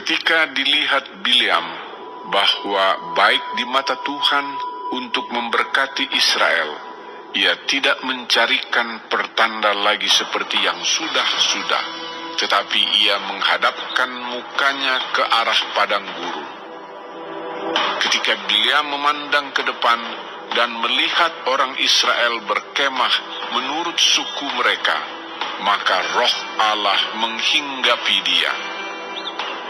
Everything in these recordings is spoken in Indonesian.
Ketika dilihat Bileam bahwa baik di mata Tuhan untuk memberkati Israel, ia tidak mencarikan pertanda lagi seperti yang sudah-sudah, tetapi ia menghadapkan mukanya ke arah padang gurun. Ketika Bileam memandang ke depan dan melihat orang Israel berkemah menurut suku mereka, maka roh Allah menghinggapi dia.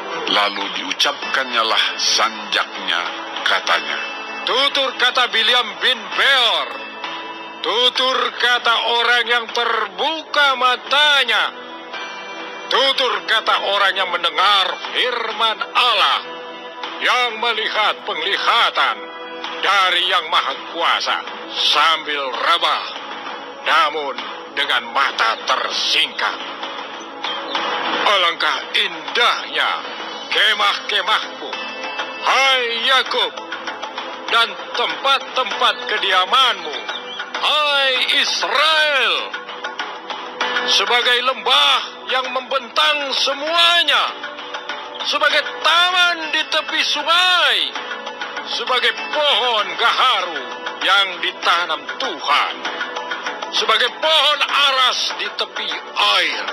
Lalu diucapkannyalah sanjaknya, katanya, "Tutur kata Bileam bin Beor, tutur kata orang yang terbuka matanya, tutur kata orang yang mendengar firman Allah, yang melihat penglihatan dari Yang Maha Kuasa sambil rebah, namun dengan mata tersingkap. Alangkah indahnya kemah-kemahku, hai Yakub, dan tempat-tempat kediamanmu, hai Israel, sebagai lembah yang membentang semuanya, sebagai taman di tepi sungai, sebagai pohon gaharu yang ditanam Tuhan, sebagai pohon aras di tepi air.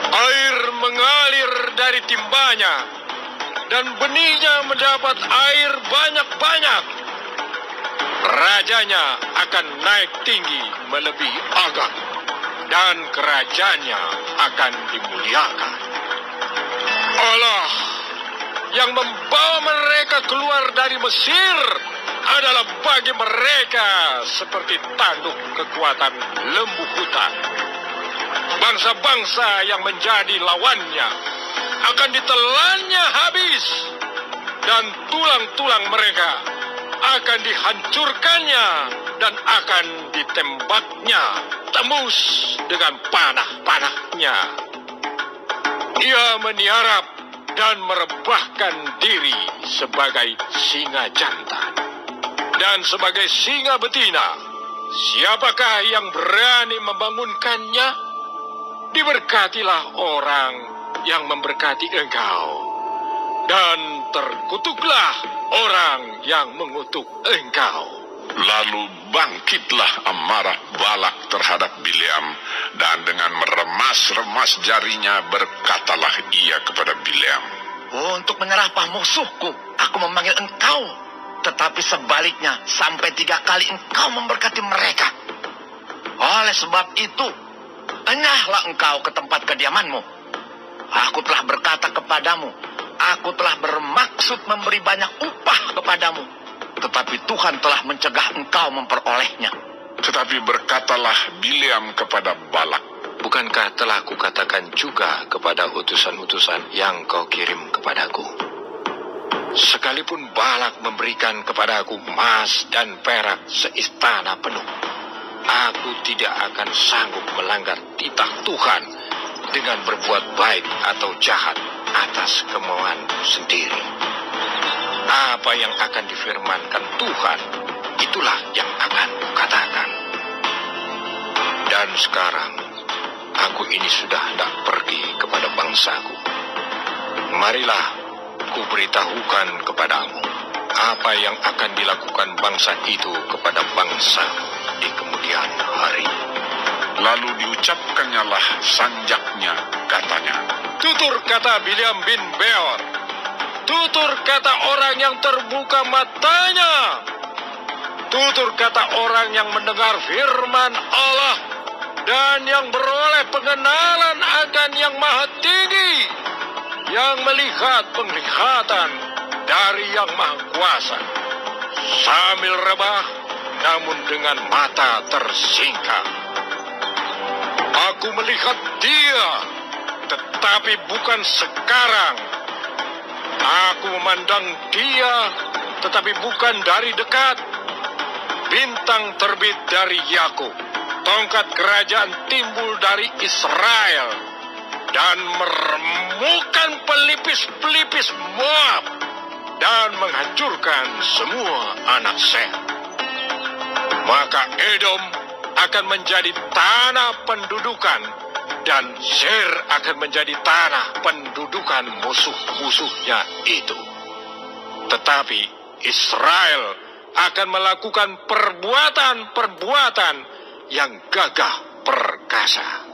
Air mengalir dari timbanya, dan benihnya mendapat air banyak-banyak. Rajanya akan naik tinggi melebihi Agag, dan kerajaannya akan dimuliakan. Allah yang membawa mereka keluar dari Mesir adalah bagi mereka seperti tanduk kekuatan lembu hutan. Bangsa-bangsa yang menjadi lawannya akan ditelannya habis, dan tulang-tulang mereka akan dihancurkannya dan akan ditembaknya tembus dengan panah-panahnya. Ia meniarap dan merebahkan diri sebagai singa jantan dan sebagai singa betina. Siapakah yang berani membangunkannya? Diberkatilah orang yang memberkati engkau, dan terkutuklah orang yang mengutuk engkau. Lalu bangkitlah amarah Balak terhadap Bileam, dan dengan meremas-remas jarinya berkatalah ia kepada Bileam, "Untuk menyerapah musuhku, aku memanggil engkau, tetapi sebaliknya sampai 3 kali engkau memberkati mereka. Oleh sebab itu, enyahlah engkau ke tempat kediamanmu. Aku telah berkata kepadamu, aku telah bermaksud memberi banyak upah kepadamu, tetapi Tuhan telah mencegah engkau memperolehnya." Tetapi berkatalah Bileam kepada Balak, "Bukankah telah kukatakan juga kepada utusan-utusan yang kau kirim kepadaku? Sekalipun Balak memberikan kepadaku emas dan perak seistana penuh, aku tidak akan sanggup melanggar titah Tuhan dengan berbuat baik atau jahat atas kemauanku sendiri. Apa yang akan difirmankan Tuhan, itulah yang akan kukatakan. Dan sekarang, aku ini sudah hendak pergi kepada bangsaku. Marilah, kuberitahukan kepadamu apa yang akan dilakukan bangsa itu kepada bangsa di kemudian hari." Lalu diucapkannyalah sanjaknya, katanya, Tutur kata Bileam bin Beor, tutur kata orang yang terbuka matanya, tutur kata orang yang mendengar firman Allah dan yang beroleh pengenalan akan Yang Maha Tinggi, yang melihat penglihatan dari Yang Maha Kuasa sambil rebah, namun dengan mata tersingkap. Aku melihat dia, tetapi bukan sekarang. Aku memandang dia, tetapi bukan dari dekat. Bintang terbit dari Yakub, tongkat kerajaan timbul dari Israel, dan meremukkan pelipis-pelipis Moab, dan menghancurkan semua anak Sem. Maka Edom akan menjadi tanah pendudukan, dan Seir akan menjadi tanah pendudukan musuh-musuhnya itu. Tetapi Israel akan melakukan perbuatan-perbuatan yang gagah perkasa.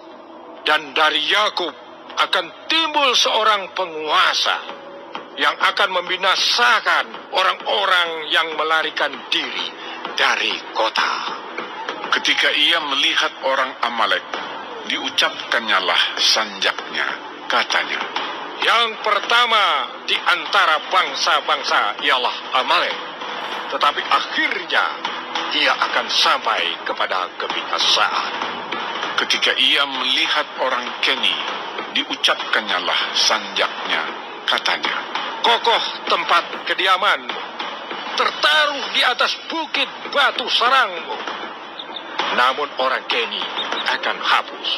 Dan dari Yakub akan timbul seorang penguasa yang akan membinasakan orang-orang yang melarikan diri dari kota. Ketika ia melihat orang Amalek, diucapkannyalah sanjaknya, katanya, Yang pertama di antara bangsa-bangsa ialah Amalek, tetapi akhirnya ia akan sampai kepada kebinasaan. ketika ia melihat orang Keni, diucapkannyalah sanjaknya, katanya, Kokoh tempat kediamanmu, tertaruh di atas bukit batu sarangmu. Namun orang Keni akan hapus.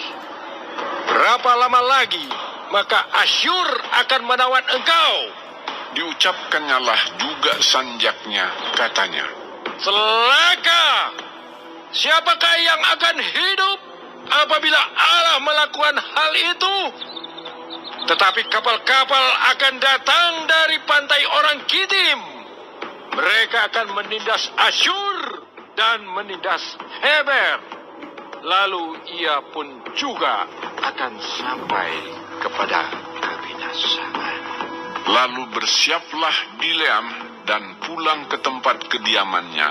Berapa lama lagi maka Asyur akan menawan engkau? diucapkannyalah juga sanjaknya, katanya, Celaka! Siapakah yang akan hidup apabila Allah melakukan hal itu? Tetapi kapal-kapal akan datang dari pantai orang Kitim. Mereka akan menindas Asyur dan menindas Heber. Lalu ia pun juga akan sampai kepada kebinasaan. Lalu bersiaplah Bileam dan pulang ke tempat kediamannya,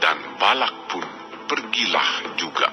dan Balak pun pergilah juga.